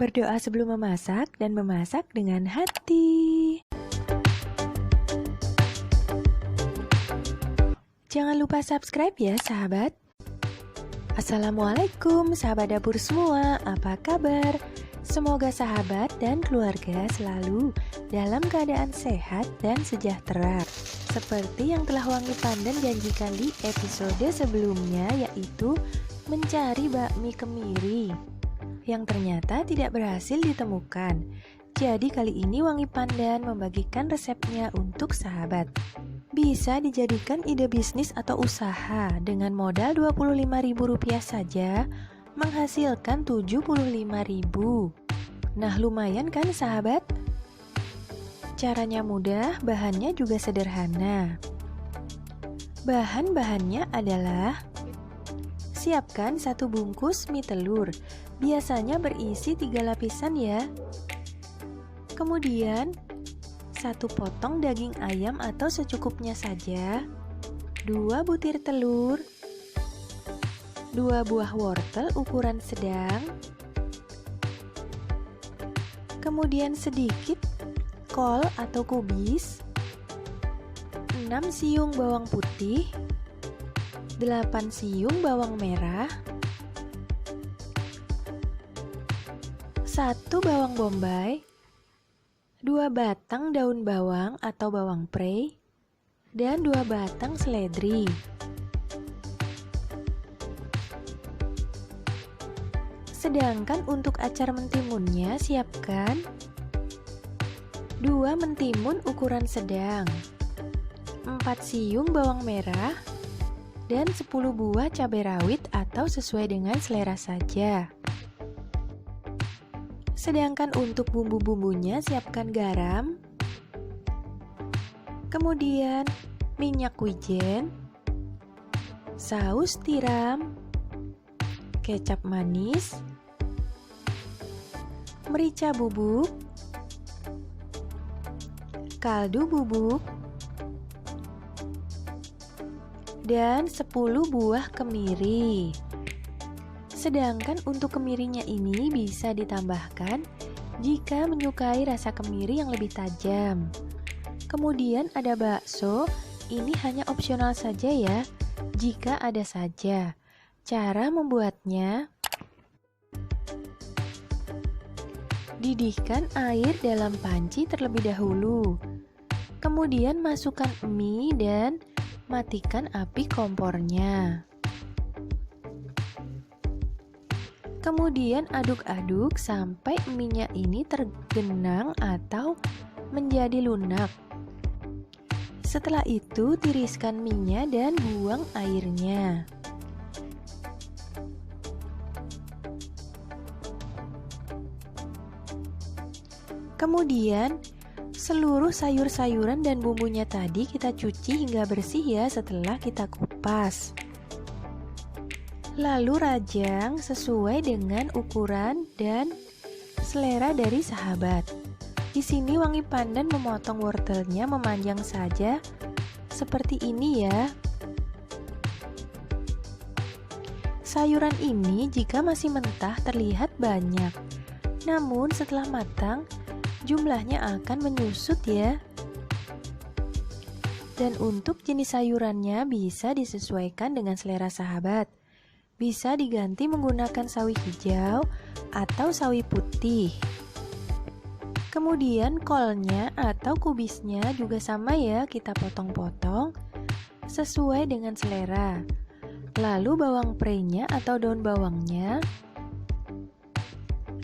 Berdoa sebelum memasak dan memasak dengan hati. Jangan lupa subscribe ya sahabat. Assalamualaikum sahabat dapur semua, apa kabar? Semoga sahabat dan keluarga selalu dalam keadaan sehat dan sejahtera. Seperti yang telah Wangi Pandan janjikan di episode sebelumnya, yaitu mencari bakmi kemiri yang ternyata tidak berhasil ditemukan. Jadi kali ini Wangi Pandan membagikan resepnya untuk sahabat. Bisa dijadikan ide bisnis atau usaha dengan modal Rp25.000 saja menghasilkan Rp75.000. Nah, lumayan kan sahabat? Caranya mudah, bahannya juga sederhana. Bahan-bahannya adalah: siapkan 1 bungkus mie telur, biasanya berisi 3 lapisan ya. Kemudian 1 potong daging ayam atau secukupnya saja, 2 butir telur, 2 buah wortel ukuran sedang, kemudian sedikit kol atau kubis, 6 siung bawang putih, 8 siung bawang merah, 1 bawang bombay, 2 batang daun bawang atau bawang prei, dan 2 batang seledri. Sedangkan untuk acar mentimunnya, siapkan 2 mentimun ukuran sedang, 4 siung bawang merah, dan 10 buah cabai rawit atau sesuai dengan selera saja. Sedangkan untuk bumbu-bumbunya, siapkan garam, kemudian minyak wijen, saus tiram, kecap manis, merica bubuk, kaldu bubuk, dan 10 buah kemiri. Sedangkan untuk kemirinya ini bisa ditambahkan jika menyukai rasa kemiri yang lebih tajam. Kemudian ada bakso, ini hanya opsional saja ya, jika ada saja. Cara membuatnya: didihkan air dalam panci terlebih dahulu. Kemudian masukkan mie dan matikan api kompornya. Kemudian aduk-aduk sampai mie-nya ini tergenang atau menjadi lunak. Setelah itu tiriskan mie-nya dan buang airnya. Kemudian seluruh sayur-sayuran dan bumbunya tadi kita cuci hingga bersih ya setelah kita kupas. Lalu rajang sesuai dengan ukuran dan selera dari sahabat. Di sini Wangi Pandan memotong wortelnya memanjang saja seperti ini ya. Sayuran ini jika masih mentah terlihat banyak, namun setelah matang jumlahnya akan menyusut ya. Dan untuk jenis sayurannya bisa disesuaikan dengan selera sahabat. Bisa diganti menggunakan sawi hijau atau sawi putih. Kemudian kolnya atau kubisnya juga sama ya, kita potong-potong sesuai dengan selera. Lalu bawang prei-nya atau daun bawangnya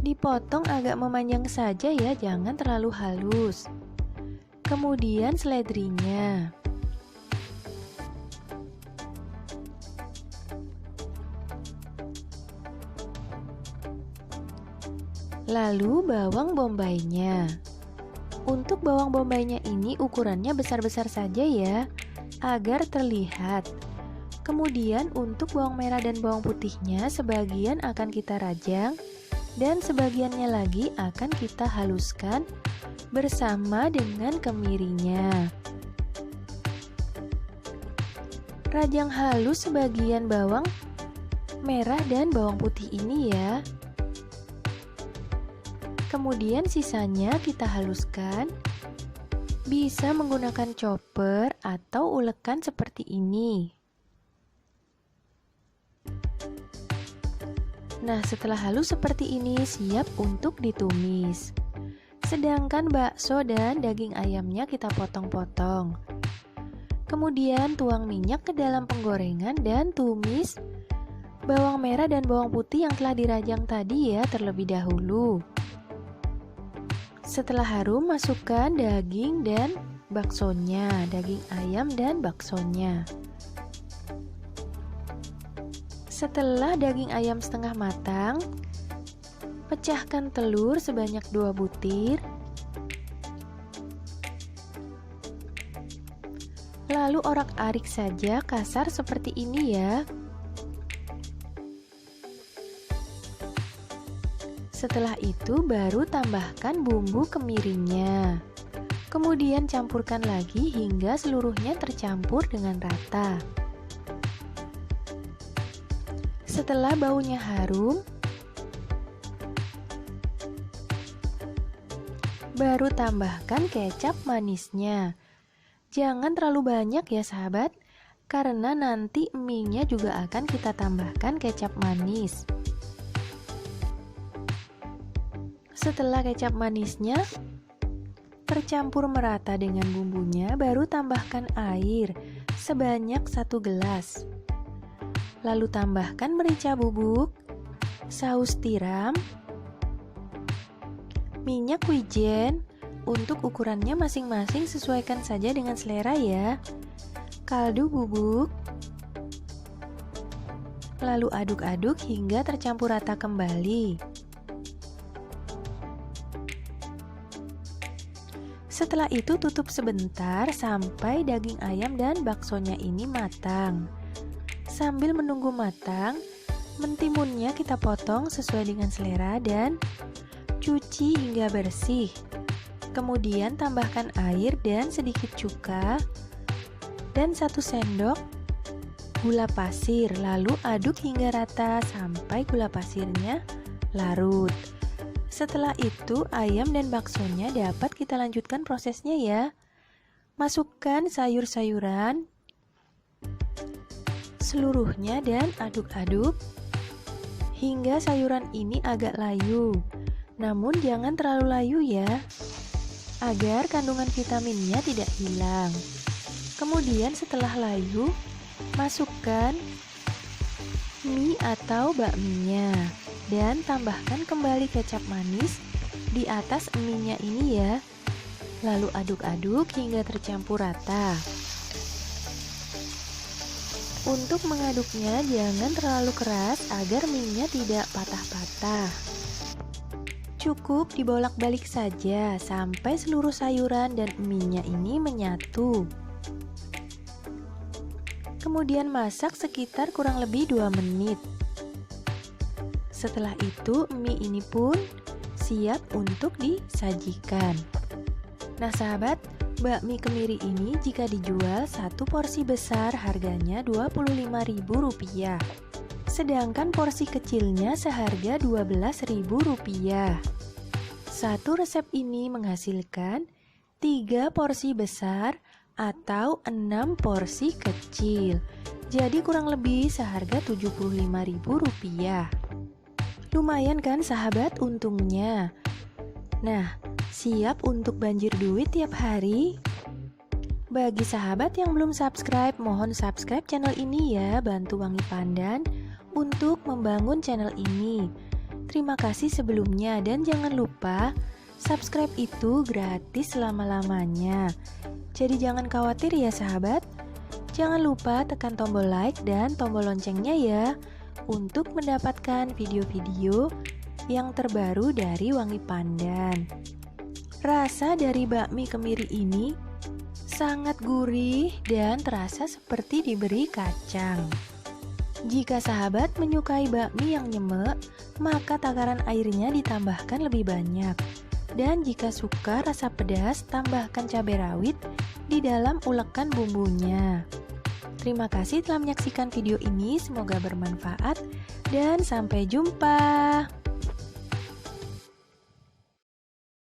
dipotong agak memanjang saja ya, jangan terlalu halus. Kemudian seledrinya. Lalu bawang bombaynya. Untuk bawang bombaynya ini ukurannya besar-besar saja ya, agar terlihat. Kemudian untuk bawang merah dan bawang putihnya sebagian akan kita rajang dan sebagiannya lagi akan kita haluskan bersama dengan kemirinya. Rajang halus sebagian bawang merah dan bawang putih ini ya. Kemudian sisanya kita haluskan. Bisa menggunakan chopper atau ulekan seperti ini. Nah, setelah halus seperti ini, siap untuk ditumis. Sedangkan bakso dan daging ayamnya kita potong-potong. Kemudian tuang minyak ke dalam penggorengan dan tumis bawang merah dan bawang putih yang telah dirajang tadi ya terlebih dahulu. Setelah harum, masukkan daging dan baksonya, daging ayam dan baksonya. Setelah daging ayam setengah matang, pecahkan telur sebanyak 2 butir. Lalu orak-arik saja kasar seperti ini ya. Setelah itu baru tambahkan bumbu kemirinya. Kemudian campurkan lagi hingga seluruhnya tercampur dengan rata. Setelah baunya harum, baru tambahkan kecap manisnya. Jangan terlalu banyak ya sahabat, karena nanti mie-nya juga akan kita tambahkan kecap manis. Setelah kecap manisnya tercampur merata dengan bumbunya, baru tambahkan air sebanyak 1 gelas. Lalu tambahkan merica bubuk, saus tiram, minyak wijen. Untuk ukurannya masing-masing sesuaikan saja dengan selera ya. Kaldu bubuk. Lalu aduk-aduk hingga tercampur rata kembali. Setelah itu tutup sebentar sampai daging ayam dan baksonya ini matang. Sambil menunggu matang, mentimunnya kita potong sesuai dengan selera dan cuci hingga bersih. Kemudian tambahkan air dan sedikit cuka dan 1 sendok gula pasir. Lalu aduk hingga rata sampai gula pasirnya larut. Setelah itu ayam dan baksonya dapat kita lanjutkan prosesnya ya. Masukkan sayur-sayuran seluruhnya dan aduk-aduk hingga sayuran ini agak layu. Namun jangan terlalu layu ya, agar kandungan vitaminnya tidak hilang. Kemudian setelah layu, masukkan mie atau bakminya dan tambahkan kembali kecap manis di atas mie-nya ini ya. Lalu aduk-aduk hingga tercampur rata. Untuk mengaduknya jangan terlalu keras agar mie-nya tidak patah-patah. Cukup dibolak-balik saja sampai seluruh sayuran dan mie-nya ini menyatu. Kemudian masak sekitar kurang lebih 2 menit. Setelah itu mie ini pun siap untuk disajikan. Nah sahabat, bakmi kemiri ini jika dijual 1 porsi besar harganya Rp25.000. Sedangkan porsi kecilnya seharga Rp12.000. Satu resep ini menghasilkan 3 porsi besar atau 6 porsi kecil. Jadi kurang lebih seharga Rp75.000. Lumayan kan sahabat untungnya. Nah, siap untuk banjir duit tiap hari? Bagi sahabat yang belum subscribe, mohon subscribe channel ini ya, bantu Wangi Pandan untuk membangun channel ini. Terima kasih sebelumnya dan jangan lupa subscribe itu gratis selama-lamanya. Jadi jangan khawatir ya sahabat. Jangan lupa tekan tombol like dan tombol loncengnya ya untuk mendapatkan video-video yang terbaru dari Wangi Pandan. Rasa dari bakmi kemiri ini sangat gurih dan terasa seperti diberi kacang. Jika sahabat menyukai bakmi yang nyemek, maka takaran airnya ditambahkan lebih banyak. Dan jika suka rasa pedas, tambahkan cabai rawit di dalam ulekan bumbunya. Terima kasih telah menyaksikan video ini, semoga bermanfaat dan sampai jumpa.